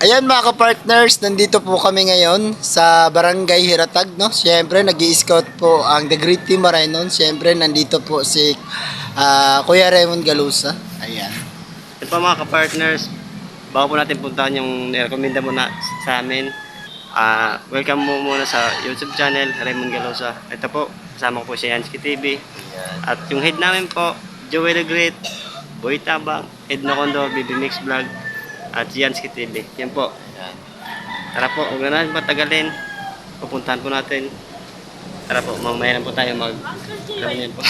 Ayan mga ka-partners, nandito po kami ngayon sa Barangay Hiratag, no? Siyempre, nag-i-scout po ang The Great Team Marainon. Siyempre, nandito po si Kuya Raymond Galusa. Ayan. Ito pa mga ka-partners, bago po natin puntahan yung nirekomenda mo na sa amin. Welcome mo muna sa YouTube channel, Raymond Galosa. Ito po, kasama ko po si Yansky TV. At yung head namin po, Joey the Great, Boy Tabang, Ed Nocondo, BB Mix Vlog, at si Yansky TV. Yan po. Tara po, huwag na natin patagalin. Pupuntahan po natin. Tara po, mamaya na po tayo mag-ganyan po.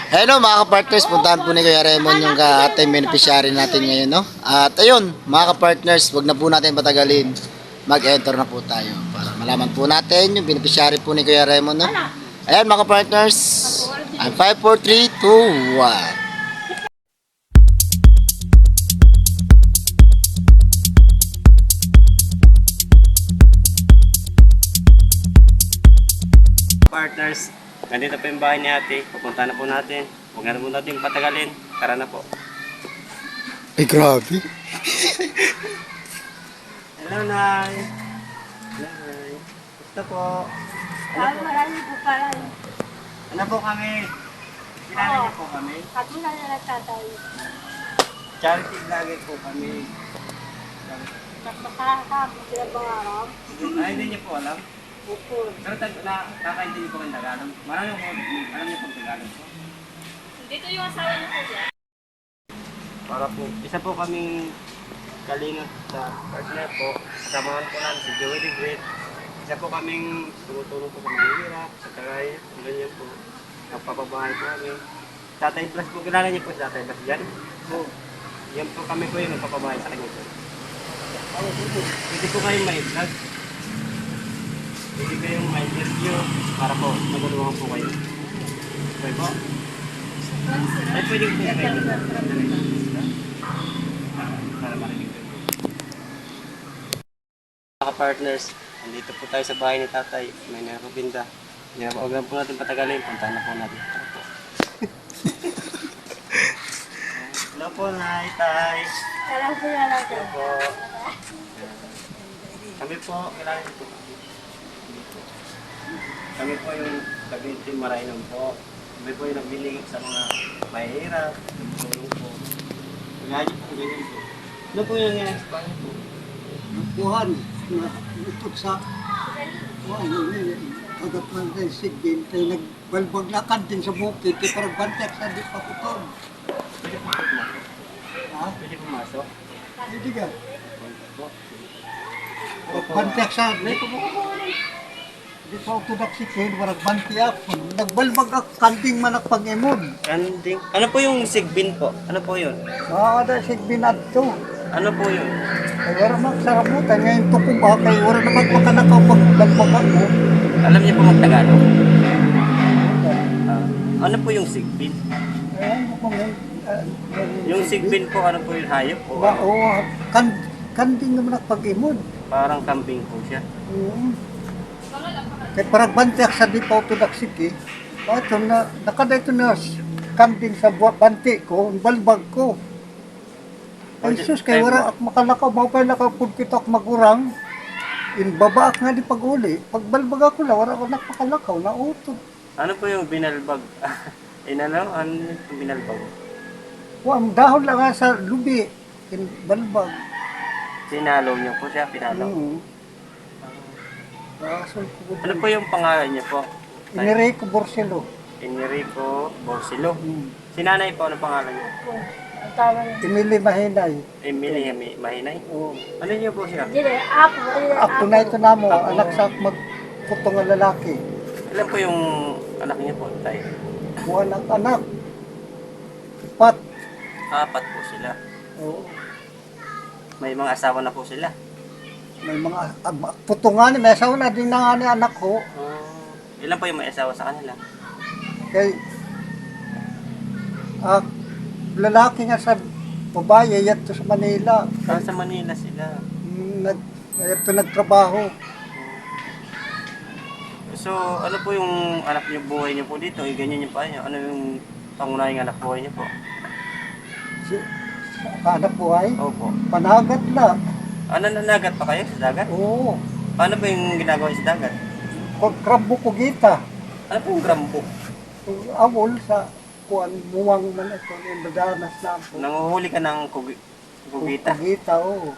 Ayun mga ka-partners, puntahan po ni Kuya Raymond yung ating beneficiary natin ngayon, no? At ayun, mga ka-partners, wag na po natin patagalin. Mag-enter na po tayo para malaman po natin yung beneficiary po ni Kuya Raymond, no? Ayan mga ka-partners, 5, 4, 3, 2, 1. Partners, nandito po yung bahay ni ate. Pupunta na po natin. Huwag na po natin patagalin. Tara na po. Ay, grabe. Hello, Nay. Hello, Nay. Gusto po. Marami po pala. Ano po kami? Kilala niyo po kami? At muna na nagtatay. Charity vlogger po kami. Mas makakakabot sila bang araw? Ay, hindi niyo po alam. Bukod. Pero kakaintindi ko kayo Tagalog. Marami po, alam niyo po Tagalog po. Dito yung asawa niyo po dyan. Para po, isa po kaming kalingap sa partner po. Kasamahan po namin si Joey the Great. Isa po kaming tumutulong po sa mga hirap, sa tagay, ganyan po. Nagpapabahay po kami. Tatay Plus po, kilala niyo po si Tatay Plus dyan? Po. Yan po kami po yung nagpapabahay sa kanya po. Hindi po kayong may vlog. Hindi kayong may interview para po magulungan po kayo. Okay po? Ay, pwede po kayo. Para marinig ko. Mga partners, andito po tayo sa bahay ni Tatay. May narubinda. Huwag lang po natin patagalin. Puntahan na po natin. Tara po. Hello po, Nay, Tay. Kala po na lang. Hello po. Kami po, kailangan niyo po. Kami po yung Cavite Marainon po. Kami po yung nagbiling sa mga mahirap, tulong po. Kaya niyo po, ganyan po. Ano po yung nangyayari sa bahay po? Buhan na utot sa kagatuan ng sigin kaya nagbalbag na kantin sa bukid kaya parang bantek sa di pa putol. Pwede po pumasok. Ha? Pwede pumasok. Hindi ka. Po. Bantek sa di pa utodak si Ken parang banti ako. Nagbalbag ako kanting manak pag-imod. Kanding. Ano po yung sigbin po? Ano po yun? Ada sigin adto. Ano po yun? Ay wala magsarabutan ngayon tukong ba kay wala naman makanakaw pagbalbag ako. Alam niyo po mag-Tagalog? Ano po yung sigbin? Ayan mo kung Yung sigbin po, ano po yung hayop po? kanting naman ang pag-imod. Parang kambing po siya. Kaya parang bantek sa di pa ito naksiki. Ito na, nakadito na kambing sa banti ko, balbag ko. Ay sus, kaya wala ako makalakaw, mapay nakapod kita ako magurang. Baba ako nga di pag-uli. Pagbalbag ako lang, wala ako nakakalakaw, nautod. Ano po yung binalbag? Ano yung binalbag? Ang dahon lang nga sa lubi, balbag. Sinalo niyo po siya, pinalo. Ano po yung pangalan niyo po? Enrico Borselo. Enrico Borsilo. Si nanay po, ano pangalan niyo? Ang tama niya. Emily Mahinay. Emily Mahinay? Oo. Ano niyo po siya? Hindi, apo. Ako na ito na mo, anak sa magputong ang lalaki. Ilan po yung anak niyo po, tay? Walang anak. Pat. 4 po sila. Oo. May mga asawa na po sila. May mga putungan, may asawa na din na nga ni anak ko. Ilan po yung may asawa sa kanila? Kay lalaki nga sa babae, yato sa Manila. Sa Manila sila. Yato nagtrabaho. So, ano po yung anak niyo, buhay niyo po dito? Ganyan yung pa niyo. Ano yung pangunahing anak buhay niyo po? Si, anak buhay, Opo. panagat na. Ano, nanagat pa kayo sa dagat? Oo. Paano ba yung ginagawa sa dagat? Krabo ko gita. Ano po yung grampo? Awol sa kuan muwang man ito. Yung badanas na po. Nanguhuli ka ng kugita. Kugita, oo.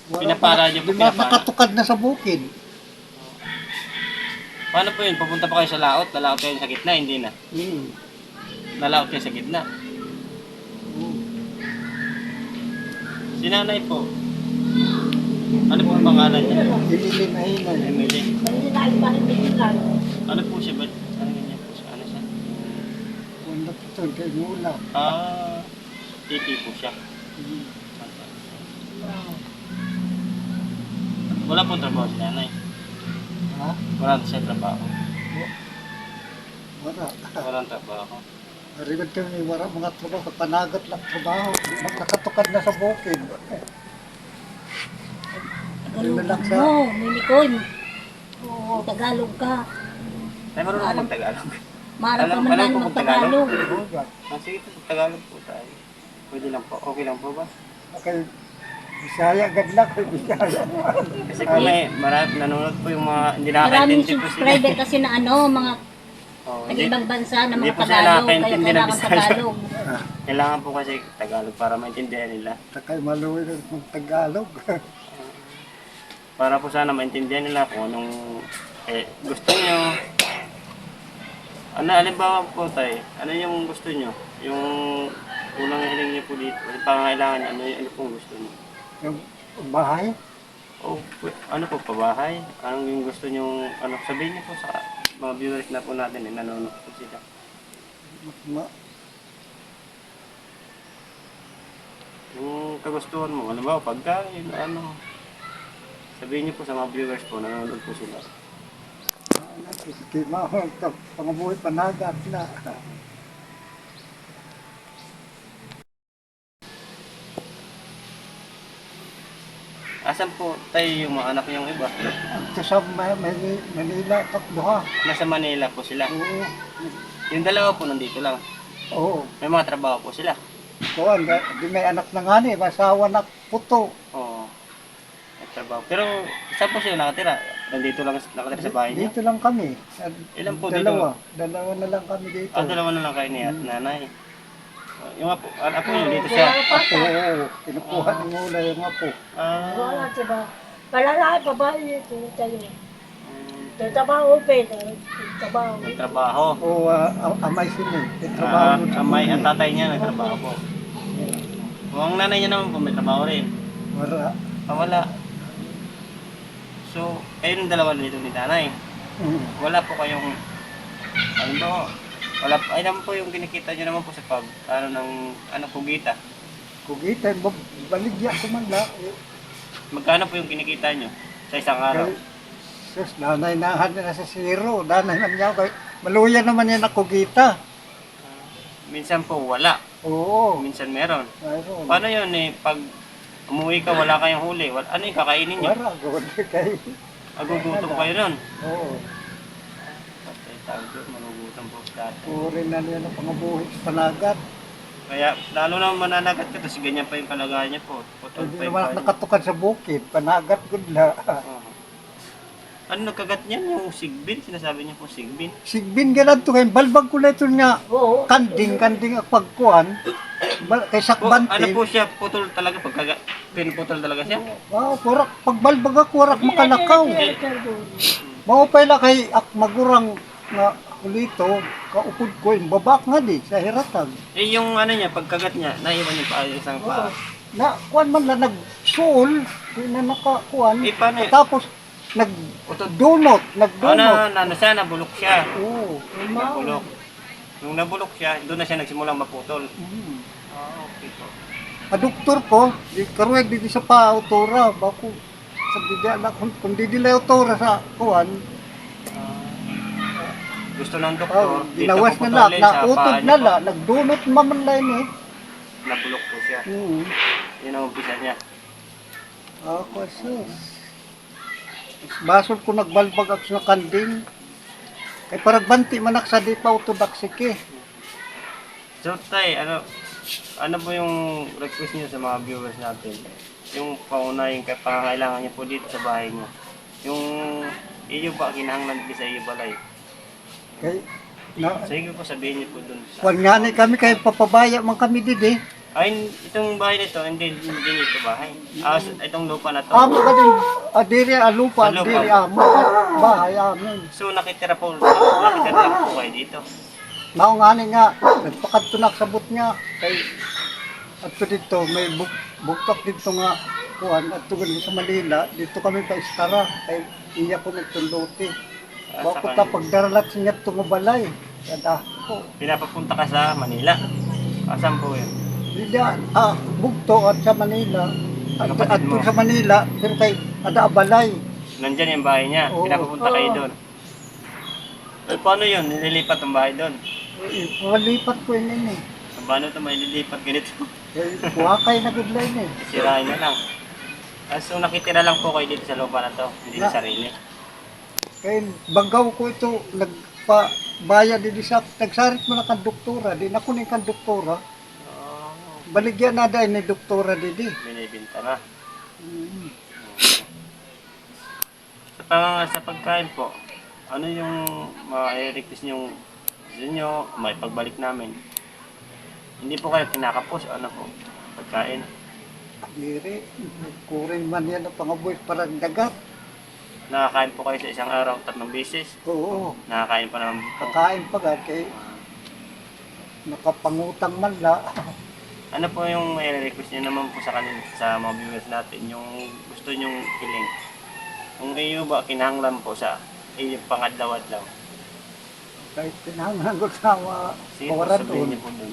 Pinapara niyo po, Di ba pinapara? nakatukad na sa bukid? Paano po yun? Papunta pa kayo sa laot? Lalaot kayo sa gitna? Hindi na. Hmm. Lalaot kayo sa gitna. Si nanay po. Ano po ang pangalan niya? Ililin na hinay. Emily. Hindi na tayo panitigil. Ano po siya? Ba't ano ganyan po siya? Ano siya? Wala ito, kay mula. Titi po siya. Hmm. Wala pong trabaho si nanay. Ha? Wala siya trabaho. Wala. Walang trabaho. Arigod kami wala mga trabaho. Panagat lang trabaho. Nakatukad na sa bukid. Ano na lang sa... No, Minikon. Oo, Tagalog ka. Ay, marunong akong Tagalog. Marap ka Alam- man alam lang ko kung mag-Tagalog. Sige po, Tagalog po tayo. Pwede lang po. Okay lang po ba? Kay Bisaya, gadlak kay Bisaya. Kasi po may nanonood po yung mga hindi Maraming nakakaintindi po sila. subscriber kasi na ano, mga Oh, nag-ibang bansa na hindi mga po sila Tagalog. Kaya nakakaintindi ng kailangan Bisaya. Tagalog. Kailangan po kasi Tagalog para maintindihan nila. Takay maluwi ng Tagalog. Para po sana maintindihan nila kung anong gusto nyo. Ano, alimbawa po tayo, ano yung gusto nyo? Yung unang hiling nyo po dito, yung pangangailangan nyo, ano pong gusto nyo? Yung bahay. O, ano po, pabahay? Anong yung gusto nyo, ano, sabihin nyo po sa mga viewers na po natin, nanonood po sila. Ma- Yung kagustuhan mo, ano ba, pagkain, ano. Sabihin nyo po sa mga viewers po, nanonood po sila. Kay mahal ka, pangabuhi panagat na. Asan po tayo yung mga anak yung iba? Ito sa Manila, takbuha. Nasa Manila po sila. Oo. Yung dalawa po nandito lang. Oo. May mga trabaho po sila. Kuhan, di may anak na nga ni, masawa na puto. Oo. May trabaho. Pero saan po sila nakatira? Nandito lang nakatira sa bahay niyo? Dito lang kami. Ilan po Dalawa. Dalawa na lang kami dito. Dalawa na lang kayo ni at nanay. Yung apo, apo nyo dito siya. Apo, oo. Kinukuha ng mula yung apo. Wala, diba? Palalaki, babae ito tayo. Trabaho, trabaho. May trabaho. Oo, amay sila. May trabaho sa Amay, ang buhay. tatay niya nagtrabaho po. Kung ang nanay niya naman po may trabaho rin. Wala. Wala. So, kayo ng dalawa dito ni nanay. Wala po kayong, ano ba, wala, ay naman po yung kinikita nyo naman po sa pag, ano, kugita. Kugita, baligya ko man la. Magkano po yung kinikita nyo sa isang araw? Sus, nanay na na sa zero. Nanay man niya. Maluya naman yan na kugita. Minsan po wala, Oo. minsan meron. Mayroon. Paano yun pag umuwi ka, wala kayong huli, ano yung kakainin nyo? Wala, gawin kay. Agugutom kayo nun. Oo. Patay tawag doon, magugutom po dati. Puri na niya na pangabuhi sa panagat. Kaya, lalo na mananagat ka, tapos ganyan pa yung kalagayan niya po. Putol Hindi pa yung naman paa niya. nakatukad sa bukid. Panagat good na. Oo. Ano nagkagat niyan? Yung sigbin? Sinasabi niya po sigbin? Sigbin ganad to kay balbag ko na ito niya. Oo. Kanding ang pagkuhan. Kay Po, sakbante. ano po siya? Putol talaga? Pinuputol talaga siya? Wow, kurak. Pagbalbag ako, kurak makalakaw. Mao pa ila kay magurang nga ulito. Kaupod ko yung babak nga di sa hiratag. Eh yung ano niya, pagkagat niya, naiwan niya pa isang paa. Na, kuhan man na nag-soul. Di na nakakuhan. Eh paano yun? Tapos, nag-donut. Nag-donut. Ano siya, nabulok siya. Oo. Nabulok. Nung nabulok siya, doon na siya nagsimulang maputol. Mm. Okay po. A doktor ko, di karuwag dito sa pa-autora. Bako, sa bigyan na, kung di nila autora sa kuhan, Gusto ng doktor, ginawas na lang, nautod na lang, nag-donut mamanlay ni. Nabulok po siya. Yun ang umpisa niya. Ako, sus. Basol ko nagbalbag ako sa kanding. Kay parang banti manak sa di pa autodaksik eh. So tay, ano, Ano po yung request niyo sa mga viewers natin? Yung paunahing pangangailangan niyo po dito sa bahay niyo. Yung iyo ba, kinahanglan din sa iyo balay? Kay, na, Sige po, sabihin niyo po dun sa... kwan nga ni kami, kay papabaya man kami didi. Ay, itong bahay nito, hindi ito bahay. Itong lupa na to. Amo ka din, adiri, alupa, Sa lupa. adiri, amo, bahay amin. So, nakitira lang po kayo dito. Mao nga ni nga, nagpakatunak sa but niya. Kay, ato dito, may buktok dito nga, kuhan, ato ganun sa Manila, dito kami pa istara. Kay, iya ko nagtuluti. Bako ta pagdaralat siya tungubalay. Kada ko. Pinapapunta ka sa Manila. Asan po yun? Hindi, bugto at sa Manila. At Kapatid mo? sa Manila, pero kay ada balay. Nandyan yung bahay niya. Oo. Pinapapunta kayo doon. Eh, paano yun? Nililipat ang bahay doon. Malipat ko yun eh. Paano ito may lilipat ganito? Wakay na gudlay eh. Sirain na lang. So nakitira lang po kayo dito sa lupa na to, hindi sa sarili. Kaya banggaw ko ito, nagpabaya din sa, nagsarit mo na kang doktora, di na kunin kang doktora. Baligyan na dahil ni doktora didi. Binibinta na. Sa pagkain po, ano yung ma-request niyong gusto niyo, may pagbalik namin? Hindi po kayo kinakapos, ano po, pagkain. Diri, kuring man yan ang pangaboy parang dagat. Nakakain po kayo sa isang araw, 3 beses. Oo, Nakakain pa naman po. kakain pa ka kay nakapangutang man la. Ano po yung i-request niyo naman po sa kanila, sa mga viewers natin, yung gusto niyong hiling? Kung iyo ba, kinahanglan po sa iyo pangadlaw-adlaw. Kahit pinangan ko sa Sige po, kawaran sabihin doon. niyo po doon.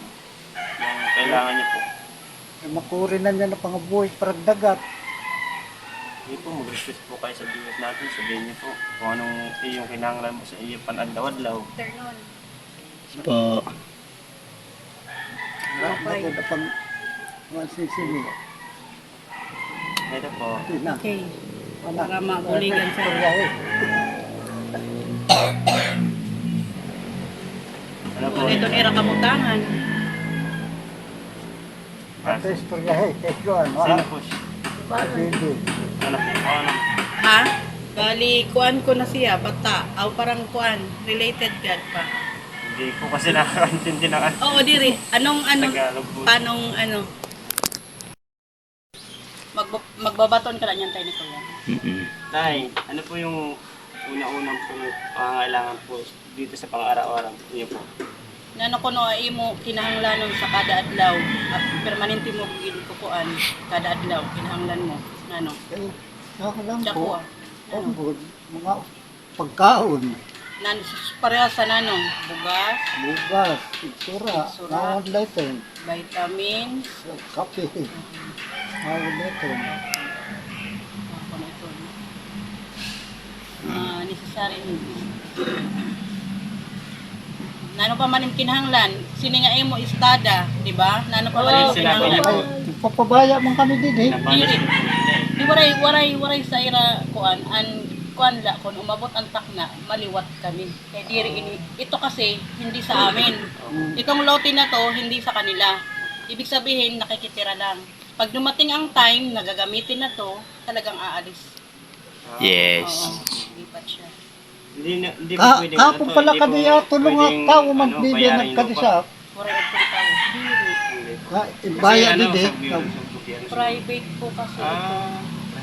Yung kailangan niyo po. Makurin na niya ng pangaboy parang dagat. Hindi po, mag-request po kayo sa viewers natin, sabihin niyo po kung anong iyong kinahanglan mo sa iyo panadlaw-adlaw. Afternoon. Po. Ako na pang mansisili. Ito po. Tina. Okay. Wala. Para mabuligan sa Ano po? Ito nira kamutangan. Ate istorya kay Juan. Sino po siya? Sige. Ano po? Ano? Ha? Bali, kuan ko na siya, bata. Aw parang kuan, related God pa. Hindi po kasi nakakaintindi ng ano. Oo, diri. Anong Tagalog po. panong magbabaton ka lang yan tayo ni Kuya. Tay, ano po yung una-unang po pangangailangan po dito sa pang-araw-araw niyo po? Nano ko no imo kinahanglanon sa kada adlaw. At permanente mo gid ko kuan kada adlaw kinahanglan mo. Nano? Kay nakalam Dako. ko. Ang mga pagkaon. Nano pareha sa nanong bugas, Bugas, itura, Itura. nawag lighten, vitamins, kape, nawag lighten. ako na ito. Necessary needs. Nano pa man yung kinahanglan, sini nga imo istada, di ba? Nano pa man yung sinabi niyo kinahanglan. po. Ay, papabaya man kami din eh. Napano Dili. siya? Di waray sa ira kuan kuan la kun umabot ang takna maliwat kami. Kay diri ini ito kasi hindi sa amin. Itong lote na to hindi sa kanila. Ibig sabihin nakikitira lang. Pag dumating ang time nagagamitin na to, talagang aalis. Yes. Oo, lipat siya. Hindi po Ka, pwedeng kapon ano to, pala hindi po kadiya, tulong ang pwedeng, tao ano, magbibigyan bayarin ng yung kadisa. Waray nagpitaw. Dili. Hindi po. Ha, Kasi ibaya ano, din eh. sa viewers, sa gobyerno. Private po kasi ito.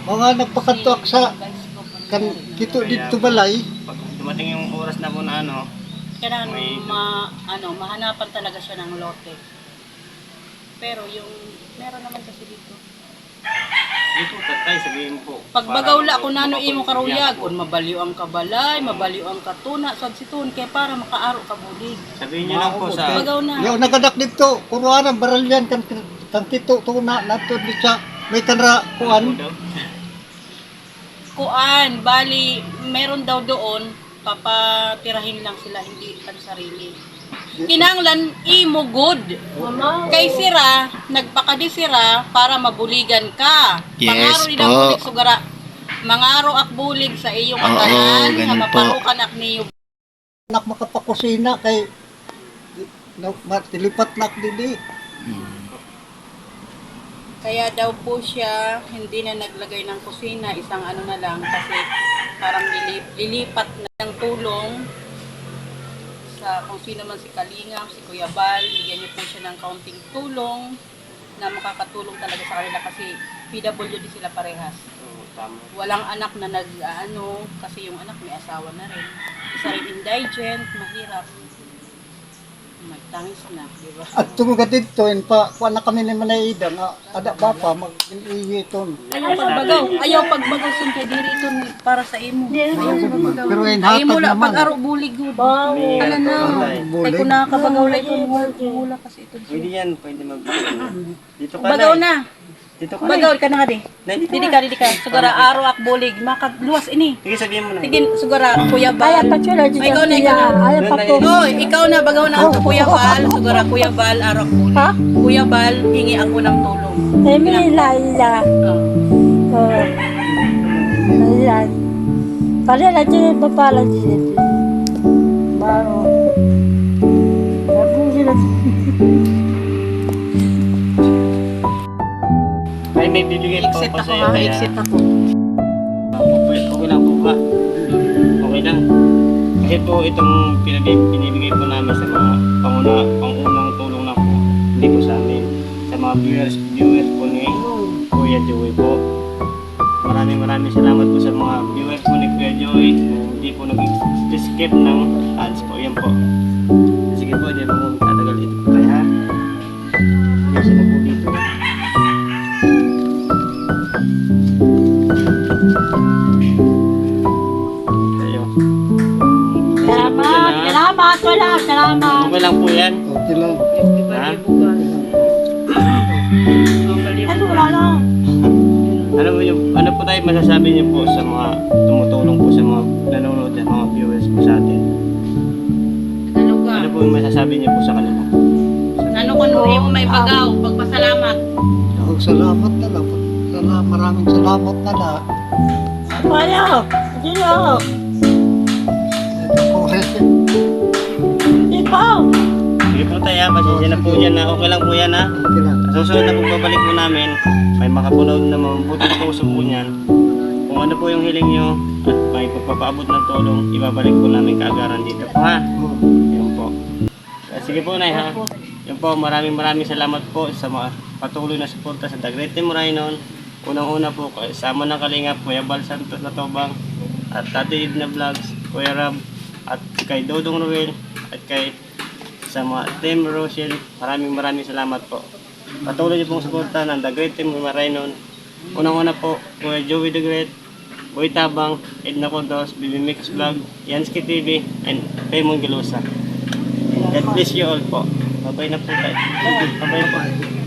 Mga nagpakatuak sa Guys ko pa kan rin. kito dito balay. Pag dumating yung oras na po na ano, Kailangan May- mahanapan talaga siya ng lote. Pero yung meron naman kasi dito. hindi po tatay, sabihin po. Pagbagawla para ko nano imo karuyag, po. kun mabaliw ang kabalay, mabaliw ang katuna, sabsitun kay para makaaro ka bulig. Sabihin niyo lang po sa... Bagaw na. Yung nagadak dito, kuruanan baralyan kan kito tuna nato di sa may kanra kuan. Kuan, bali meron daw doon papatirahin lang sila hindi kan sarili. Kinanglan imo good. Kay sira, nagpakadi sira para mabuligan ka. Yes Pangaro din po. ang bulig sugara. Mangaro ak bulig sa iyong Oo, katanan, ganun nga po. maparukan ak niyo. Nak makapakusina kay matilipat nak didi. Kaya daw po siya hindi na naglagay ng kusina, isang ano na lang kasi parang lilipat na ng tulong sa kung sino man si Kalingap, si Kuya Bal, bigyan niyo po siya ng kaunting tulong na makakatulong talaga sa kanila kasi PWD sila parehas. Oo, tama. Walang anak na kasi yung anak may asawa na rin. Isa rin indigent, mahirap. Magtangis na, di ba? At tumuga dito, kuha na kami ni Manayida nga, ada ba pa, mag-iiton. Ayaw pagbagaw sun kay diri ito para sa imo. Pero Ay inhatag mo la naman. pag-aro bulig gud. May Ala na. Ay Bulig. ko nakakabagaw la ito wala kasi ito. Pwede yan, pwede mag... Dito ka Bagaw na. na. Dito ka Bagaw na. ka na nga di. Didi ka. Sugara aro ak bulig luwas ini. Sige, sabihin mo na. Sige sugara Kuya Bal. Ay, ikaw na. Ikaw na bagaw na ako Kuya Bal. Sugara Kuya Bal aro ak bulig. Kuya Bal hingi ako ng tulong. Oh. Ay, may bibigay pa Exit ako ako sa'yo. ha. Kaya Exit ako. okay lang po ba? Okay lang. Kasi po itong binibigay po namin sa mga pangunang tulong na po. Hindi po sa amin. Sa mga viewers po ni Kuya Joey po. Maraming salamat po sa mga viewers po ni Kuya Joey. Hindi po nag-skip ng ads po. Yan po. Sige po, hindi po tatagal ito po tayo ha. Yan sila po dito. Tayo. Salamat. Okay lang po yan. Okay lang. Ha? Wala na. Ano po tayo masasabi niyo po sa mga tumutulong po sa mga nanonood at mga viewers po sa atin? Ano po yung masasabi niyo po sa kanila? Ano ko mo may bagaw, pagpasalamat. Salamat na lang. Maraming salamat na lang. Ayaw. Ayaw. Ito po, Ikaw. Sige po tayo, pasensya na po yan na okay lang po yan ha. okay lang. Sa susunod na pagbabalik po namin, may makapunood na mabuting puso po niyan. Kung ano po yung hiling niyo at may pagpapaabot ng tulong, ibabalik po namin kaagaran dito po ha. Yun po. Sige po Nay ha. Yun po, maraming salamat po sa mga patuloy na suporta sa The Great Team Rainon. Unang-una po, sama ng Kalingap, Kuya Bal Santos na Tobang, at Tati Edna Vlogs, Kuya Rab, at kay Dodong Ruel, at kay sa mga Team Rochelle. Maraming salamat po. Patuloy niyo pong suporta ng The Great Team Rainon. Unang-una po, Kuya Joey The Great, Boy Tabang, Edna Condos, Bibi Mix Vlog, Yansky TV, and Raymond Galosa. God bless you all po. Babay na po tayo. Babay na po.